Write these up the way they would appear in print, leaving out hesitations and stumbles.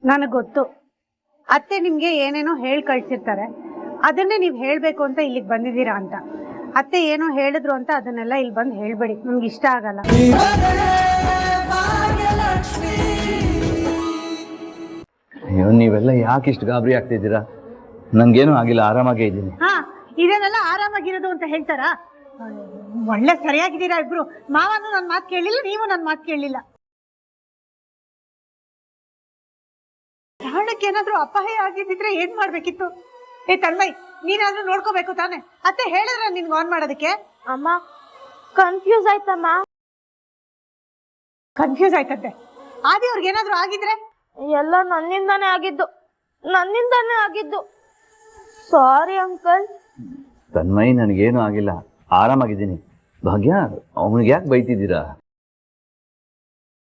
ನನಗೆ ಗೊತ್ತು ಅತ್ತೆ ನಿಮ್ಗೆ ಏನೇನೋ ಹೇಳಿ ಕಳ್ಸಿರ್ತಾರೆ, ಅದನ್ನೇ ನೀವು ಹೇಳ್ಬೇಕು ಅಂತ ಇಲ್ಲಿಗೆ ಬಂದಿದ್ದೀರಾ ಅಂತ. ಅತ್ತೆ ಏನೋ ಹೇಳಿದ್ರು ಅಂತ ಅದನ್ನೆಲ್ಲ ಇಲ್ಲಿ ಬಂದು ಹೇಳ್ಬೇಡಿ, ನಮ್ಗೆ ಇಷ್ಟ ಆಗಲ್ಲ. ಅಯ್ಯೋ ನೀವೆಲ್ಲ ಯಾಕೆ ಇಷ್ಟು ಗಾಬರಿ ಆಗ್ತಿದ್ದೀರಾ? ನಂಗೇನು ಆಗಿಲ್ಲ, ಆರಾಮಾಗೇ ಇದ್ದೀನಿ. ಹಾ, ಇದನ್ನೆಲ್ಲ ಆರಾಮಾಗಿರೋದು ಅಂತ ಹೇಳ್ತಾರಾ? ಒಳ್ಳೆ ಸರಿಯಾಗಿದ್ದೀರಾ ಇಬ್ರು. ಮಾವನು ನನ್ನ ಮಾತು ಕೇಳಿಲ್ಲ, ನೀವು ನನ್ನ ಮಾತು ಕೇಳಲಿಲ್ಲ. ಪ್ರಾಣಕ್ಕೆ ಏನಾದ್ರೂ ಅಪಾಯ ಆಗಿದ್ದಿದ್ರೆ ಏನ್ ಮಾಡ್ಬೇಕಿತ್ತು? ಏ ತನ್ಮಯ್, ನೀನಾದ್ರೂ ನೋಡ್ಕೋಬೇಕು ತಾನೆ. ಅತ್ತೆ ಹೇಳಿದ್ರ ನಿನ್ಗೆ ಆನ್ ಮಾಡೋದಕ್ಕೆ? ಅಮ್ಮ ಕನ್ಫ್ಯೂಸ್ ಆಯ್ತಮ್ಮ. ಕನ್ಫ್ಯೂಸ್ ಆಯ್ತಂತೆ. ಆದಿ ಅವ್ರಿಗೆ ಏನಾದ್ರೂ ಆಗಿದ್ರೆ? ಎಲ್ಲ ನನ್ನಿಂದಾನೇ ಆಗಿದ್ದು. Sorry uncle. ತನ್ಮಯ್, ನನಗೇನು ಆಗಿಲ್ಲ, ಆರಾಮಾಗಿದ್ದೀನಿ. ಭಾಗ್ಯ, ಅವನಿಗೆ ಯಾಕೆ ಬೈತಿದ್ದೀರಾ?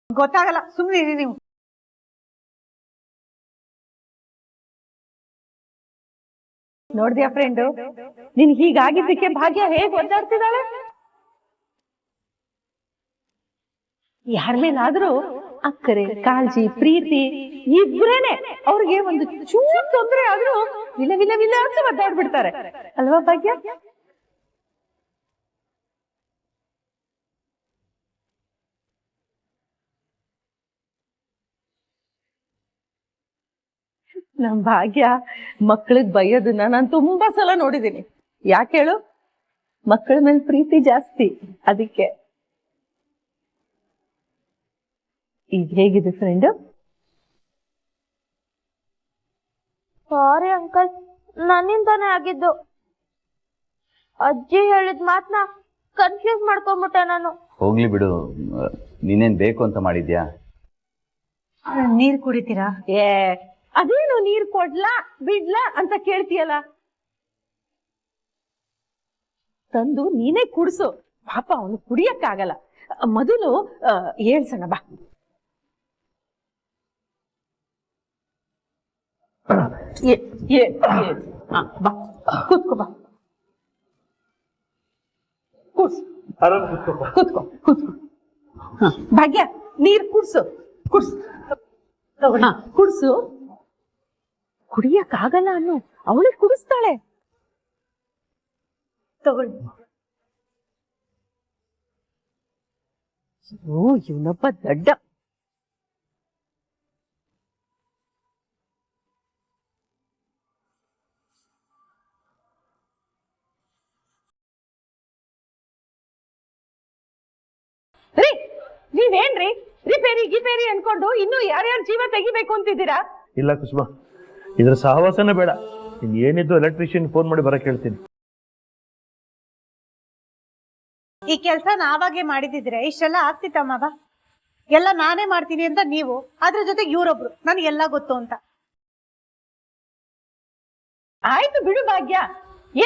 ಗೊತ್ತಾಗಲ್ಲ, ಸುಮ್ಮನೆ ನೀವು. ನೋಡ್ದ್ಯಾ ಫ್ರೆಂಡು, ನಿನ್ ಹೀಗಾಗಿದ್ದಕ್ಕೆ ಭಾಗ್ಯ ಹೇಗ್ ಒದ್ದಾಡ್ತಿದ್ದಾಳೆ. ಯಾರ ಮೇಲಾದ್ರೂ ಅಕ್ಕರೆ, ಕಾಳಜಿ, ಪ್ರೀತಿ ಇದ್ರೇನೆ ಅವ್ರಿಗೆ ಒಂದು ಚೂರು ತೊಂದರೆ ಆದ್ರೂ ವಿಲ ವಿಲ ವಿಲ ಅಂತ ಒದ್ದಾಡ್ಬಿಡ್ತಾರೆ ಅಲ್ವಾ ಭಾಗ್ಯ? ನಮ್ ಭಾಗ್ಯ ಮಕ್ಕಳಿಗೆ ಬೈಯೋದನ್ನ ನಾನು ತುಂಬಾ ಸಲ ನೋಡಿದೀನಿ. ಯಾಕೆ ಹೇಳು? ಮಕ್ಕಳ ಮೇಲೆ ಪ್ರೀತಿ ಜಾಸ್ತಿ, ಅದಕ್ಕೆ. ಈಗ ಹೇಗಿದೆ ಫ್ರೆಂಡ್? ಸಾರಿ ಅಂಕಲ್, ನನ್ನಿಂದಾನೇ ಆಗಿದ್ದು. ಅಜ್ಜಿ ಹೇಳಿದ ಮಾತನ್ನ ಕನ್ಫ್ಯೂಸ್ ಮಾಡ್ಕೊಂಡ್ಬಿಟ್ಟೆ ನಾನು. ಹೋಗ್ಲಿ ಬಿಡು, ನೀನೇನ್ ಬೇಕು ಅಂತ ಮಾಡಿದ್ಯಾ? ನೀರ್ ಕುಡಿತೀರಾ? ಅದೇನು ನೀರ್ ಕೊಡ್ಲಾ ಬಿಡ್ಲಾ ಅಂತ ಕೇಳ್ತೀಯಲ್ಲ, ತಂದು ನೀನೇ ಕುಡ್ಸು. ಪಾಪ ಅವನು ಕುಡಿಯಕ್ಕಾಗಲ್ಲ. ಮೊದಲು ಹೇಳ್ಸಣ ಬಾ. ಬಾ ಕೂತ್ಕೋ, ಬಾ ಕೂತ್ಕೋ. ಭಾಗ್ಯ, ನೀರ್ ಕುಡ್ಸು. ಕುಡ್ಸು. ಕುಡಿಯಕ್ಕಾಗಲ್ಲ ಅನ್ನು ಅವಳಿಗೆ ಕುಡಿಸ್ತಾಳೆ. ತಗೊಳ್ಳಿ. ಓ, ಇವನೊಬ್ಬ ದಡ್ಡ. ರೀ, ನೀವೇನ್ರಿ ರಿಪೇರಿ ಅನ್ಕೊಂಡು ಇನ್ನು ಯಾರ್ಯಾರ ಜೀವ ತೆಗಿಬೇಕು ಅಂತಿದ್ದೀರಾ? ಇಲ್ಲ ಕುಸುಮ, ಇದ್ರ ಸಹವಾಸನೇ ಬೇಡ. ಇನ್ ಏನಿದ್ದು ಎಲೆಕ್ಟ್ರಿಷಿಯನ್ ಫೋನ್ ಮಾಡಿ ಬರಕ್ ಹೇಳ್ತೀನಿ. ಈ ಕೆಲಸ ನಾವಾಗೆ ಮಾಡಿದಿದ್ರೆ ಇಷ್ಟೆಲ್ಲ ಆಗ್ತಿತ್ತಮ್ಮ. ಎಲ್ಲ ನಾನೇ ಮಾಡ್ತೀನಿ ಅಂತ ನೀವು, ಅದ್ರ ಜೊತೆಗೆ ಇವ್ರೊಬ್ರು ನನಗೆಲ್ಲ ಗೊತ್ತು ಅಂತ. ಆಯ್ತು ಬಿಡು ಭಾಗ್ಯ,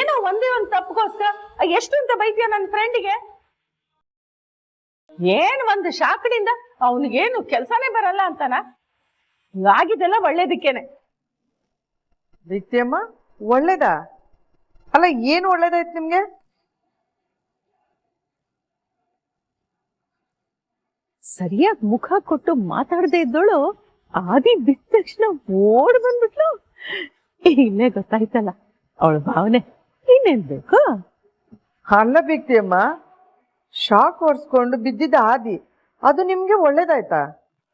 ಏನೋ ಒಂದೇ ಒಂದ್ ತಪ್ಪಗೋಸ್ಕರ ಎಷ್ಟು ಅಂತ ಬೈತೀಯ ನನ್ನ ಫ್ರೆಂಡಿಗೆ? ಏನ್ ಒಂದು ಶಾಕಡಿಂದ ಅವನಿಗೇನು ಕೆಲ್ಸಾನೇ ಬರಲ್ಲ ಅಂತಾನ? ಆಗಿದ್ದೆಲ್ಲ ಒಳ್ಳೇದಕ್ಕೇನೆ. ದೀಪ್ತಿಯಮ್ಮ, ಒಳ್ಳೇದಾ? ಅಲ್ಲ, ಏನು ಒಳ್ಳೇದಾಯ್ತು ನಿಮ್ಗೆ? ಸರಿಯಾಗಿ ಮುಖ ಕೊಟ್ಟು ಮಾತಾಡದೆ ಇದ್ದೋಳು ಆದಿ ಬಿದ್ದ ತಕ್ಷಣ ಓಡ್ ಬಂದ್ಬಿಟ್ಲು. ಇಲ್ಲೇ ಗೊತ್ತಾಯ್ತಲ್ಲ ಅವಳ ಭಾವನೆ. ಇನ್ನೇನ್ ಬೇಕು? ಅಲ್ಲ ದೀಪ್ತಿಯಮ್ಮ, ಶಾಕ್ ಹೊರ್ಸ್ಕೊಂಡು ಬಿದ್ದಿದ್ದ ಆದಿ, ಅದು ನಿಮ್ಗೆ ಒಳ್ಳೇದಾಯ್ತಾ?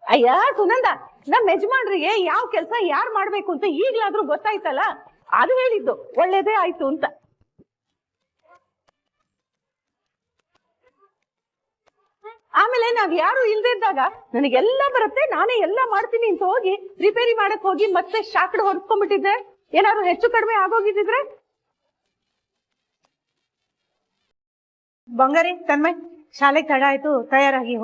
ಅಯ್ಯ ಸುನಂದ, ನಮ್ ಯಜಮಾನ್ರಿಗೆ ಯಾವ ಕೆಲ್ಸ ಯಾರ್ ಮಾಡ್ಬೇಕು ಅಂತ ಈಗ್ಲಾದ್ರೂ ಗೊತ್ತಾಯ್ತಲ್ಲ, ಅದು ಹೇಳಿದ್ದು ಒಳ್ಳೇದೇ ಆಯ್ತು ಅಂತ. ಆಮೇಲೆ ನಾವ್ ಯಾರು ಇಲ್ದೇ ಇದ್ದಾಗ ನನಗೆಲ್ಲ ಬರುತ್ತೆ, ನಾನೇ ಎಲ್ಲ ಮಾಡ್ತೀನಿ ಅಂತ ಹೋಗಿ ರಿಪೇರಿ ಮಾಡಕ್ ಹೋಗಿ ಮತ್ತೆ ಶಾಕಡ್ ಹೊರಸ್ಕೊಂಡ್ಬಿಟ್ಟಿದ್ದೆ, ಏನಾದ್ರು ಹೆಚ್ಚು ಕಡಿಮೆ ಆಗೋಗಿದ್ರೆ? ಬಂಗಾರಿ, ತನ್ಮಯ್, ಶಾಲೆಗೆ ತಡ ಆಯ್ತು, ತಯಾರಾಗಿ.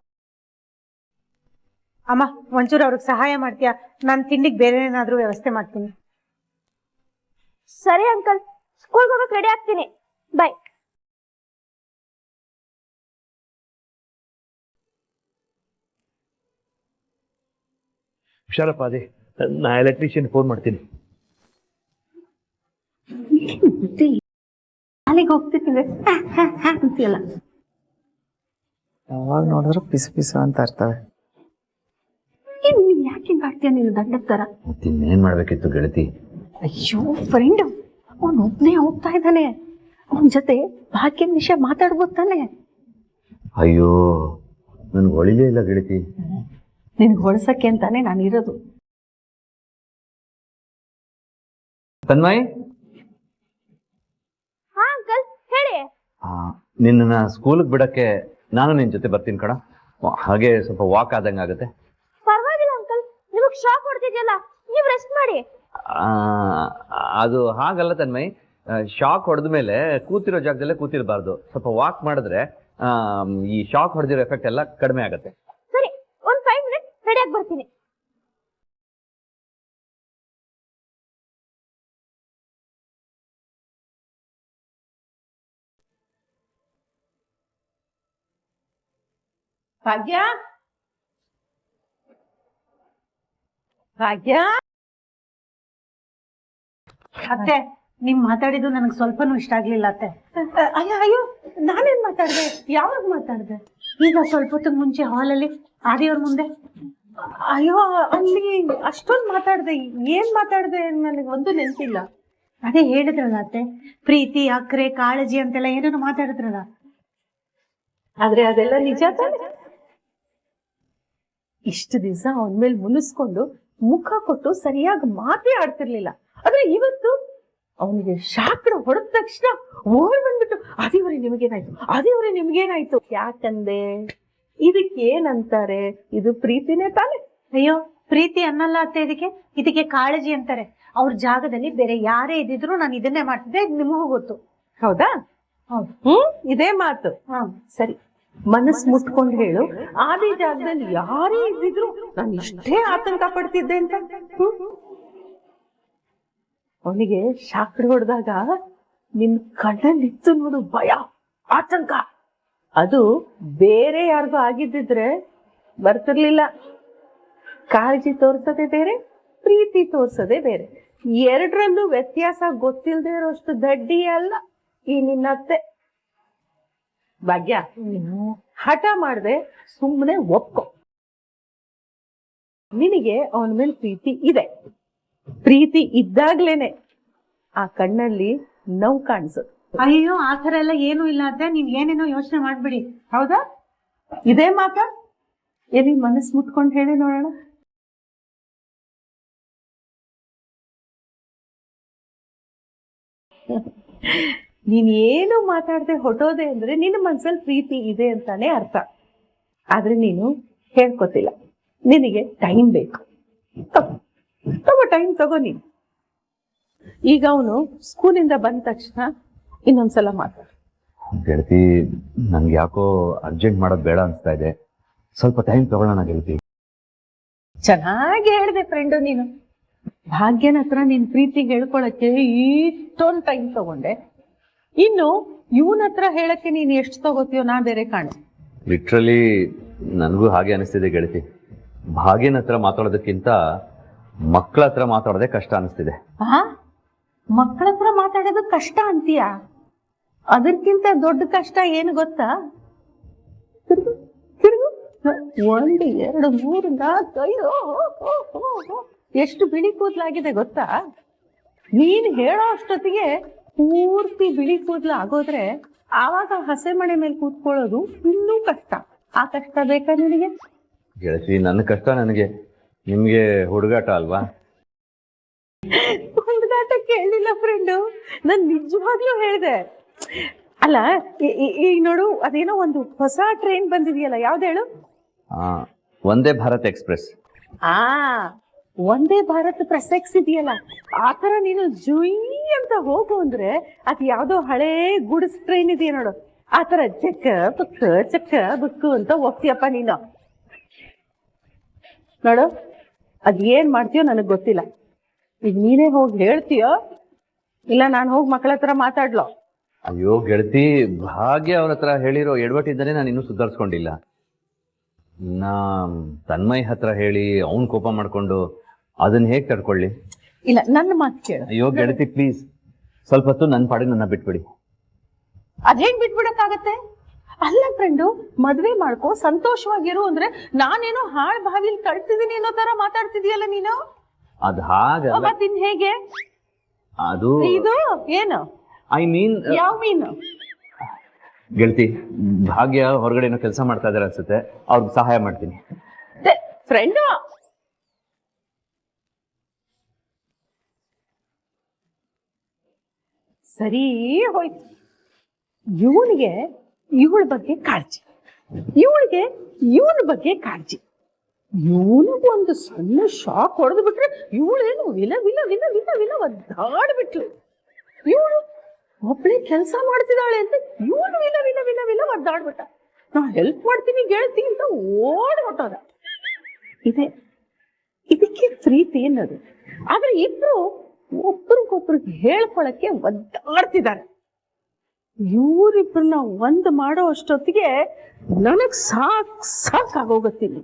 ಅಮ್ಮ, ಒಂಚೂರು ಅವ್ರಿಗೆ ಸಹಾಯ ಮಾಡ್ತೀಯಾ? ನಾನು ತಿಂಡಿಗೆ ಬೇರೆ ಏನಾದ್ರೂ ವ್ಯವಸ್ಥೆ ಮಾಡ್ತೀನಿ. ಸರಿ ಅಂಕಲ್, ಸ್ಕೂಲ್ಗೆ ಹೋಗಕ್ ರೆಡಿ ಆಗ್ತೀನಿ. ಬಾಯ್. ಹುಷಾರಪ್ಪ ಅದೇ, ನಾ ಎಲೆಕ್ಟ್ರಿಷಿಯನ್ ಫೋನ್ ಮಾಡ್ತೀನಿ. ಶಾಲೆಗೆ ಹೋಗ್ತಿರ್ತೀವಿ ಅಂತೀಯಲ್ಲ, ಯಾವಾಗ ನೋಡಿದ್ರು ಪಿಸು ಪಿಸು ಅಂತ ಇರ್ತವೆ. ನೀವ್ ಯಾಕೆ ಯಾಕೆ ಹಿಂಗ್ ಆಡ್ತೀಯ ನೀನು ದಂಡದ ತರ? ಮತ್ತಿನ್ನೇನ್ ಮಾಡ್ಬೇಕಿತ್ತು ಗೆಳತಿ? ಅಯ್ಯೋ ಫ್ರೆಂಡ್, ಅವನು ಒಬ್ನೇ ಹೋಗ್ತಾ ಇದ್ದಾನೆ, ಅವನ ಜೊತೆ ಭಾಗ್ಯನ ವಿಷಯ ಮಾತಾಡ್ಬೋದು ತಾನೆ? ಅಯ್ಯೋ ನನ್ಗೆ ಹೊಳಿಲೇ ಇಲ್ಲ ಗೆಳತಿ. ನಿನ್ಗೆ ಹೊಳ್ಸಕ್ಕೆ ಅಂತಾನೆ ನಾನು ಇರೋದು. ತನ್ಮಯ್, ಹಾ ಅಂಕಲ್ ಹೇಳಿ. ನಿನ್ನ ಸ್ಕೂಲ್ಗೆ ಬಿಡಕ್ಕೆ ನಾನು ನಿನ್ ಜೊತೆ ಬರ್ತೀನಿ ಕಣ. ಹಾಗೆ ಸ್ವಲ್ಪ ವಾಕ್ ಆದಂಗೆ ಆಗುತ್ತೆ. ಪರವಾಗಿಲ್ಲ ಅಂಕಲ್, ನಿಮಗ್ ಶಾಕ್ ಹೊಡ್ತಿದ್ಯಲ್ಲ, ನೀವ್ ರೆಸ್ಟ್ ಮಾಡಿ. ಅದು ಹಾಗಲ್ಲ ತನ್ಮಯ್, ಶಾಕ್ ಹೊಡೆದ ಮೇಲೆ ಕೂತಿರೋ ಜಾಗದಲ್ಲೇ ಕೂತಿರಬಾರ್ದು. ಸ್ವಲ್ಪ ವಾಕ್ ಮಾಡಿದ್ರೆ ಈ ಶಾಕ್ ಹೊಡೆದಿರೋ ಎಫೆಕ್ಟ್ ಎಲ್ಲ ಕಡಿಮೆ ಆಗುತ್ತೆ. ಸರಿ, ಒಂದ್ 5 ಮಿನಿಟ್ಸ್ ರೆಡಿಯಾಗಿ ಬರ್ತೀನಿ. ಭಾಗ್ಯ, ಭಾಗ್ಯ. ಅತ್ತೆ, ನೀವ್ ಮಾತಾಡಿದ್ದು ನನಗೆ ಸ್ವಲ್ಪನೂ ಇಷ್ಟ ಆಗ್ಲಿಲ್ಲ ಅತ್ತೆ. ಅಯ್ಯೋ ಅಯ್ಯೋ, ನಾನೇನ್ ಮಾತಾಡ್ದೆ? ಯಾವಾಗ ಮಾತಾಡ್ದೆ? ಈಗ ಸ್ವಲ್ಪ ಹೊತ್ತಿಗೆ ಮುಂಚೆ ಹಾಲಲ್ಲಿ ಆದಿಯವ್ರ ಮುಂದೆ. ಅಯ್ಯೋ, ಅಲ್ಲಿ ಅಷ್ಟೊಂದು ಮಾತಾಡ್ದೆ. ಏನ್ ಮಾತಾಡ್ದೆ ನನಗೆ ಒಂದು ನೆನಪಿಲ್ಲ. ಅದೇ ಹೇಳಿದ್ರಲ್ಲ ಅತ್ತೆ, ಪ್ರೀತಿ, ಅಕ್ರೆ, ಕಾಳಜಿ ಅಂತೆಲ್ಲ ಏನೇನೋ ಮಾತಾಡಿದ್ರಲ್ಲ. ಆದ್ರೆ ಅದೆಲ್ಲ ನಿಜ ತಾನೆ? ಇಷ್ಟು ದಿವಸ ಅವನ ಮೇಲೆ ಮುನಿಸ್ಕೊಂಡು ಮುಖ ಕೊಟ್ಟು ಸರಿಯಾಗಿ ಮಾತೇ ಆಡ್ತಿರ್ಲಿಲ್ಲ. ಆದ್ರೆ ಇವತ್ತು ಅವನಿಗೆ ಶಾಕ್ರ ಹೊಡೆದ ತಕ್ಷಣ ಓಡ್ ಬಂದ್ಬಿಟ್ಟು ಅದೇವ್ರೆ ನಿಮಗೇನಾಯ್ತು, ಅದೇವ್ರೆ ನಿಮ್ಗೇನಾಯ್ತು. ಯಾಕಂದೆ? ಇದಕ್ಕೇನಂತಾರೆ? ಇದು ಪ್ರೀತಿನೇ ತಾನೆ? ಅಯ್ಯೋ, ಪ್ರೀತಿ ಅನ್ನಲ್ಲ ಅತ್ತೆ, ಇದಕ್ಕೆ ಕಾಳಜಿ ಅಂತಾರೆ. ಅವ್ರ ಜಾಗದಲ್ಲಿ ಬೇರೆ ಯಾರೇ ಇದ್ದಿದ್ರು ನಾನು ಇದನ್ನೇ ಮಾಡ್ತಿದ್ದೆ, ನಿಮಗೂ ಗೊತ್ತು. ಹೌದಾ? ಹೌದು. ಇದೇ ಮಾತು. ಸರಿ, ಮನಸ್ ಮುಟ್ಕೊಂಡು ಹೇಳು, ಆದಿ ಜಾಗದಲ್ಲಿ ಯಾರೇ ಇದ್ದಿದ್ರು ನಾನು ಇಷ್ಟೇ ಆತಂಕ ಪಡ್ತಿದ್ದೆ ಅಂತ. ಅವನಿಗೆ ಶಾಕ್ಡಿ ಹೊಡೆದಾಗ ನಿನ್ ಕಣ್ಣಲ್ಲಿತ್ತು ನೋಡು ಭಯ, ಆತಂಕ. ಅದು ಬೇರೆ ಯಾರಿಗೂ ಆಗಿದ್ದಿದ್ರೆ ಬರ್ತಿರ್ಲಿಲ್ಲ. ಕಾಳಜಿ ತೋರ್ಸೋದೇ ಬೇರೆ, ಪ್ರೀತಿ ತೋರ್ಸೋದೇ ಬೇರೆ. ಎರಡರಲ್ಲೂ ವ್ಯತ್ಯಾಸ ಗೊತ್ತಿಲ್ಲದೆ ಇರೋಷ್ಟು ದಡ್ಡಿ ಅಲ್ಲ ಈ ನಿನ್ನತ್ತೆ. ಭಾಗ್ಯ, ಹಠ ಮಾಡದೆ ಸುಮ್ಮನೆ ಒಪ್ಕೊ. ನಿನಗೆ ಅವನ ಮೇಲೆ ಪ್ರೀತಿ ಇದೆ. ಪ್ರೀತಿ ಇದ್ದಾಗ್ಲೇನೆ ಆ ಕಣ್ಣಲ್ಲಿ ನೋವು ಕಾಣಿಸೋದು. ಅಯ್ಯೋ, ಆತರ ಎಲ್ಲ ಏನು ಇಲ್ಲ ಅತ್ತೆ, ನೀವ್ ಏನೇನೋ ಯೋಚನೆ ಮಾಡ್ಬಿಡಿ. ಹೌದಾ? ಇದೇ ಮಾತ ಎಲ್ಲಿ ಮನಸ್ಸು ಮುಟ್ಕೊಂಡು ಹೇಳಿ ನೋಡೋಣ. ನೀನ್ ಏನು ಮಾತಾಡದೆ ಹೊಟ್ಟೋದೆ ಅಂದ್ರೆ ನಿನ್ನ ಮನ್ಸಲ್ಲಿ ಪ್ರೀತಿ ಇದೆ ಅಂತಾನೆ ಅರ್ಥ. ಆದ್ರೆ ನೀನು ಹೇಳ್ಕೊತಿಲ್ಲ. ನಿನಗೆ ಟೈಮ್ ಬೇಕು. ತಗೋ ಟೈಮ್ ತಗೋ ನೀನು. ಈಗ ಅವನು ಸ್ಕೂಲಿಂದ ಬಂದ ತಕ್ಷಣ ಇನ್ನೊಂದ್ಸಲ ಮಾತಾಡು. ಗೆಳತಿ, ನನ್ಗೆ ಯಾಕೋ ಅರ್ಜೆಂಟ್ ಮಾಡೋದು ಬೇಡ ಅನ್ಸ್ತಾ ಇದೆ. ಸ್ವಲ್ಪ ಟೈಮ್ ತಗೊಳ್ಳೋಣ ಗೆಳತಿ. ಚೆನ್ನಾಗಿ ಹೇಳಿದೆ ಫ್ರೆಂಡು ನೀನು. ಭಾಗ್ಯನ ಹತ್ರ ನಿನ್ ಪ್ರೀತಿ ಹೇಳ್ಕೊಳಕ್ಕೆ ಇಷ್ಟೊಂದು ಟೈಮ್ ತಗೊಂಡೆ. ಇನ್ನು ಇವನ ಹತ್ರ ಹೇಳಕ್ಕೆ ನೀನ್ ಎಷ್ಟು ತಗೋತೀಯೋ ನಾ ಬೇರೆ ಕಾಣೆ. ಲಿಟ್ರಲಿ ನನಗೂ ಹಾಗೆ ಅನಿಸ್ತಿದೆ ಗೆಳತಿ. ಭಾಗ್ಯನ ಹತ್ರ ಮಾತಾಡೋದಕ್ಕಿಂತ ಮಕ್ಕಳ ಹತ್ರ ಮಾತಾಡೋದೇ ಕಷ್ಟ ಅನಿಸ್ತಿದೆ. ಮಕ್ಕಳ ಹತ್ರ ಮಾತಾಡೋದು ಕಷ್ಟ ಅಂತೀಯ? ಅದಕ್ಕಿಂತ ದೊಡ್ಡ ಕಷ್ಟ ಏನು ಗೊತ್ತಾ? ತಿರುಗು ತಿರುಗು, 1 2 3 4 5 ಎಷ್ಟು ಬಿಳಿ ಕೂದಲಾಗಿದೆ ಗೊತ್ತಾ? ನೀನ್ ಹೇಳೋ ಅಷ್ಟೊತ್ತಿಗೆ ಪೂರ್ತಿ ಬಿಳಿ ಕೂದಲು ಆಗೋದ್ರೆ ಆವಾಗ ಹಸೆ ಮಣೆ ಮೇಲೆ ಕೂತ್ಕೊಳ್ಳೋದು ಇನ್ನೂ ಕಷ್ಟ. ಆ ಕಷ್ಟ ಬೇಕಾ ನಿನಗೆ? ಗೆಳತಿ, ನನ್ನ ಕಷ್ಟ ನನಗೆ, ನಿಮ್ಗೆ ಹುಡುಗಾಟ ಅಲ್ವಾ? ಹುಡುಗಾಟ ಕೇಳಿಲ್ಲ ಫ್ರೆಂಡು, ನಾನ್ ನಿಜವಾಗ್ಲೂ ಹೇಳಿದೆ. ಅಲ್ಲ, ಈಗ ನೋಡು, ಅದೇನೋ ಒಂದು ಹೊಸ ಟ್ರೈನ್ ಬಂದಿದೆಯಲ್ಲ, ಯಾವ್ದು ಹೇಳು? ವಂದೇ ಭಾರತ್ ಎಕ್ಸ್ಪ್ರೆಸ್. ಒಂದೇ ಭಾರತ್ ಪ್ರೆಸೆಕ್ಸ್ ಇದೆಯಲ್ಲ, ಆತರ ನೀನು ಜುಯ್ ಅಂತ ಹೋಗು ಅಂದ್ರೆ ಅದ್ ಯಾವ್ದೋ ಹಳೇ ಗುಡ್ಸ್ ಟ್ರೈನ್ ಇದೆಯಾ ನೋಡು, ಆತರ ಚಕ್ಕ ಬುಕ್ಕು ಅಂತ ಹೋಗ್ತೀಯಪ್ಪ ನೀನು. ನೋಡು, ಅದ್ ಏನ್ ಮಾಡ್ತೀಯೋ ನನಗ್ ಗೊತ್ತಿಲ್ಲ. ಈಗ ನೀನೇ ಹೋಗಿ ಹೇಳ್ತೀಯೋ ಇಲ್ಲ ನಾನು ಹೋಗಿ ಮಕ್ಕಳ ಹತ್ರ ಮಾತಾಡ್ಲೋ? ಅಯ್ಯೋ ಗೆಳತಿ, ಭಾಗ್ಯ ಅವ್ರ ಹತ್ರ ಹೇಳಿರೋ ಎಡವಟ್ಟಿಂದನೇ ನಾನು ಇನ್ನೂ ಸುಧಾರಿಸ್ಕೊಂಡಿಲ್ಲ. ತನ್ಮಯ್ ಹತ್ರ ಹೇಳಿ ಅವನ್ ಕೋಪ ಮಾಡ್ಕೊಂಡು ಅದನ್ನ ಹೇಗ್ ತಡ್ಕೊಳ್ಳಿ? ಇಲ್ಲ, ನನ್ನ ಮಾತು ಕೇಳು. ಅಯ್ಯೋ ಗೆಳತಿ, ಪ್ಲೀಸ್ ಸ್ವಲ್ಪ ಹೊತ್ತು ನನ್ನ ಪಾಡಿಗೆ ನನ್ನ ಬಿಟ್ಬಿಡಿ. ಅದ್ ಹೆಂಗ್ ಬಿಟ್ಬಿಡಕ್ಕಾಗತ್ತೆ? ಅಲ್ಲ ಫ್ರೆಂಡು, ಮದ್ವೆ ಮಾಡ್ಕೋ, ಸಂತೋಷವಾಗಿರು ಅಂದ್ರೆ ನಾನೇನೋ ಹಾಳ್ ಬಾವಿಲಿ ತಳ್ತಿದೀನಿ ಅನ್ನೋ ತರ ಮಾತಾಡ್ತಿದೀಯಲ್ಲ ನೀನು. ಅದ್ ಹಾಗಲ್ಲ. ಮತ್ತಿನ್ ಹೇಗೆ ಅದು ಇದು ಏನು? ಐ ಮೀನ್ ಯಾವ ಮೀನು? ಗೆಳತಿ, ಭಾಗ್ಯ ಹೊರಗಡೆ ಏನೋ ಕೆಲಸ ಮಾಡ್ತಾ ಇದಾರೆ ಅನ್ಸುತ್ತೆ, ಅವ್ರಿಗೆ ಸಹಾಯ ಮಾಡ್ತೀನಿ. ಫ್ರೆಂಡ್ ಸರಿ ಹೋಯ್ತು. ಇವಳಿಗೆ ಇವಳ ಬಗ್ಗೆ ಕಾಳಜಿ, ಇವಳಿಗೆ ಇವನ ಬಗ್ಗೆ ಕಾಳಜಿ. ಇವನಿಗೆ ಒಂದು ಸಣ್ಣ ಶಾಕ್ ಹೊಡೆದು ಬಿಟ್ರೆ ಇವಳೇನು ವಿಲ ವಿಲ ವಿಲ ವಿಲ ವಿಲ ಒದ್ದಾಡ್ಬಿಟ್ಲು. ಇವಳು ಒಬ್ಬಳೆ ಕೆಲಸ ಮಾಡ್ತಿದ್ದಾಳೆ ಅಂತ ಇವನು ವಿಲ ವಿಲ ವಿಲ ವಿಲ ಒದ್ದಾಡ್ಬಿಟ್ಟ. ನಾ ಹೆಲ್ಪ್ ಮಾಡ್ತೀನಿ ಗೆಳತಿ ಅಂತ ಓಡ್ ಹೊಟ್ಟೋದ. ಇದಕ್ಕೆ ಪ್ರೀತಿ ಅನ್ನೋದು. ಆದ್ರೆ ಇಬ್ರು ಒಬ್ರಿಗೊಬ್ರಿಗೆ ಹೇಳ್ಕೊಳಕ್ಕೆ ಒದ್ದಾಡ್ತಿದ್ದಾರೆ. ಇವರಿಬ್ರನ್ನ ಒಂದ್ ಮಾಡೋ ಅಷ್ಟೊತ್ತಿಗೆ ನನಗ್ ಸಾಕಾಗೋಗತ್ತೀನಿ.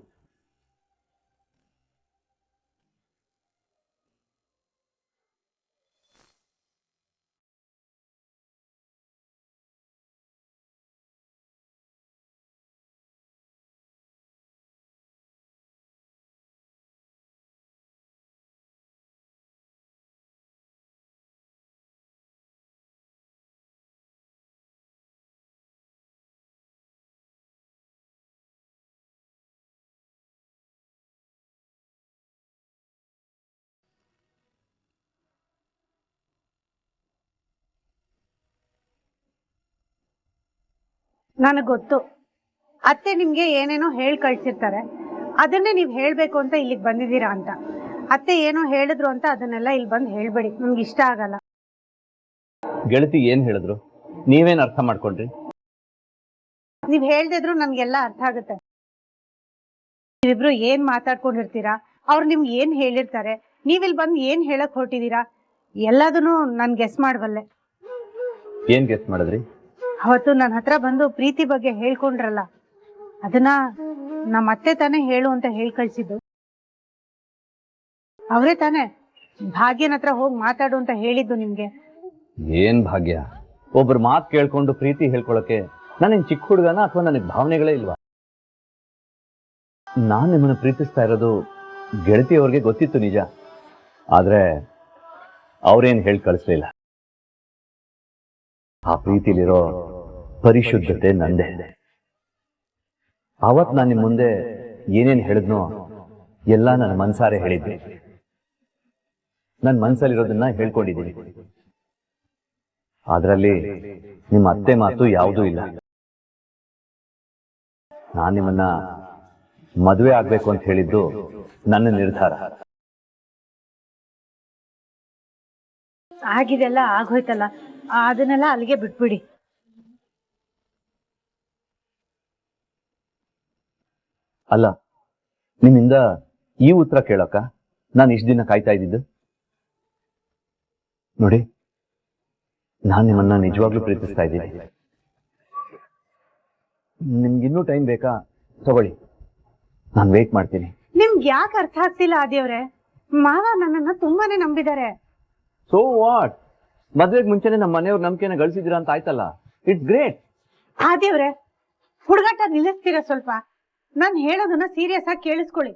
ನನಗೆ ಗೊತ್ತು, ಅತ್ತೆ ನಿಮ್ಗೆ ಏನೇನೋ ಹೇಳಿ ಕಳ್ಸಿರ್ತಾರೆ, ಅದನ್ನೇ ನೀವು ಹೇಳ್ಬೇಕು ಅಂತ ಇಲ್ಲಿಗೆ ಬಂದಿದ್ದೀರಾ ಅಂತ. ಅತ್ತೆ ಏನೋ ಹೇಳಿದ್ರು ಅಂತ ಅದನ್ನೆಲ್ಲ ಇಲ್ಲಿ ಬಂದು ಹೇಳ್ಬೇಡಿ, ನಮ್ಗೆ ಇಷ್ಟ ಆಗಲ್ಲ. ಗೆಳತಿ ಏನ್ ಹೇಳಿದ್ರು? ನೀವೇನ್ ಅರ್ಥ ಮಾಡ್ಕೊಂಡ್ರಿ? ನೀವ್ ಹೇಳ್ದಿದ್ರು ನನ್ಗೆಲ್ಲ ಅರ್ಥ ಆಗುತ್ತೆ. ನೀವಿಬ್ರು ಏನ್ ಮಾತಾಡ್ಕೊಂಡಿರ್ತೀರಾ, ಅವ್ರು ನಿಮ್ಗೆ ಏನ್ ಹೇಳಿರ್ತಾರೆ, ನೀವಿಲ್ಲಿ ಬಂದು ಏನ್ ಹೇಳಕ್ ಹೊರಟಿದ್ದೀರಾ, ಎಲ್ಲದನ್ನು ನನ್ ಗೆಸ್ ಮಾಡಬಲ್ಲೆ. ಏನ್ ಗೆಸ್ ಮಾಡಿದ್ರಿ? ಅವತ್ತು ನನ್ನ ಹತ್ರ ಬಂದು ಪ್ರೀತಿ ಬಗ್ಗೆ ಹೇಳ್ಕೊಂಡ್ರಲ್ಲ, ಅದನ್ನ ನಮ್ಮ ಅತ್ತೆ ತಾನೇ ಹೇಳು ಅಂತ ಹೇಳಿ ಕಳ್ಸಿದ್ದು. ಅವರೇ ತಾನೇ ಭಾಗ್ಯನ ಹತ್ರ ಹೋಗಿ ಮಾತಾಡು ಅಂತ ಹೇಳಿದ್ದು ನಿಮ್ಗೆ. ಏನ್ ಭಾಗ್ಯ? ಒಬ್ರು ಮಾತು ಕೇಳ್ಕೊಂಡು ಪ್ರೀತಿ ಹೇಳ್ಕೊಳಕ್ಕೆ ನಾನೇನ್ ಚಿಕ್ಕ ಹುಡುಗನ ಅಥವಾ ನನಗೆ ಭಾವನೆಗಳೇ ಇಲ್ವಾ? ನಾನ್ ನಿಮ್ಮನ್ನ ಪ್ರೀತಿಸ್ತಾ ಇರೋದು ಗೆಳತಿ ಅವ್ರಿಗೆ ಗೊತ್ತಿತ್ತು ನಿಜ, ಆದ್ರೆ ಅವ್ರೇನ್ ಹೇಳಿ ಕಳಿಸ್ಲಿಲ್ಲ. ಆ ಪ್ರೀತಿಲಿರೋ ಪರಿಶುದ್ಧತೆ ನಂದೇ. ಅವತ್ ನಾನು ನಿಮ್ ಮುಂದೆ ಏನೇನ್ ಹೇಳಿದ್ನೋ ಎಲ್ಲ ನನ್ನ ಮನ್ಸಾರೆ ಹೇಳಿದ್ದೆ. ನನ್ನ ಮನ್ಸಲ್ಲಿರೋದನ್ನ ಹೇಳ್ಕೊಂಡಿದ್ದೀನಿ. ಅದರಲ್ಲಿ ನಿಮ್ಮ ಅತ್ತೆ ಮಾತು ಯಾವುದೂ ಇಲ್ಲ. ನಾನು ನಿಮ್ಮನ್ನ ಮದುವೆ ಆಗ್ಬೇಕು ಅಂತ ಹೇಳಿದ್ದು ನನ್ನ ನಿರ್ಧಾರ. ಆಗಿದೆಲ್ಲ ಆಗೋಯ್ತಲ್ಲ, ಅದನ್ನೆಲ್ಲ ಅಲ್ಲಿಗೆ ಬಿಟ್ಬಿಡಿ. ಅಲ್ಲ, ನಿಮ್ಮಿಂದ ಈ ಉತ್ತರ ಕೇಳಕ್ಕ ನಾನು ಇಷ್ಟು ದಿನ ಕಾಯ್ತಾ ಇದ್ದಿದ್ದು. ನೋಡಿ, ನಾನು ನಿಮ್ಮನ್ನ ನಿಜವಾಗ್ಲೂ ಪ್ರೀತಿಸ್ತಾ ಇದ್ದೀನಿ. ನಿಮ್ಗಿನ್ನೂ ಟೈಮ್ ಬೇಕಾ? ತಗೊಳ್ಳಿ, ನಾನು ವೇಟ್ ಮಾಡ್ತೀನಿ. ನಿಮ್ಗೆ ಯಾಕೆ ಅರ್ಥ ಆಗ್ತಿಲ್ಲ ಆದಿಯವ್ರೆ? ಮಾವ ನನ್ನನ್ನ ತುಂಬಾನೇ ನಂಬಿದ್ದಾರೆ. So what? ಮದ್ವೆಗೆ ಮುಂಚೆನೆ ನಮ್ಮ ಮನೆಯವ್ರ ನಂಬಿಕೆನ ಗಳಿಸಿದಿರ ಅಂತ ಆಯ್ತಲ್ಲ, ಇಟ್ಸ್ ಗ್ರೇಟ್. ಆದಿಯವ್ರೆ, ಹುಡುಗಾಟ ನಿಲ್ಲಿಸ್ತೀರಾ ಸ್ವಲ್ಪ? ನಾನು ಹೇಳೋದನ್ನ ಸೀರಿಯಸ್ ಆಗಿ ಕೇಳಿಸ್ಕೊಳ್ಳಿ.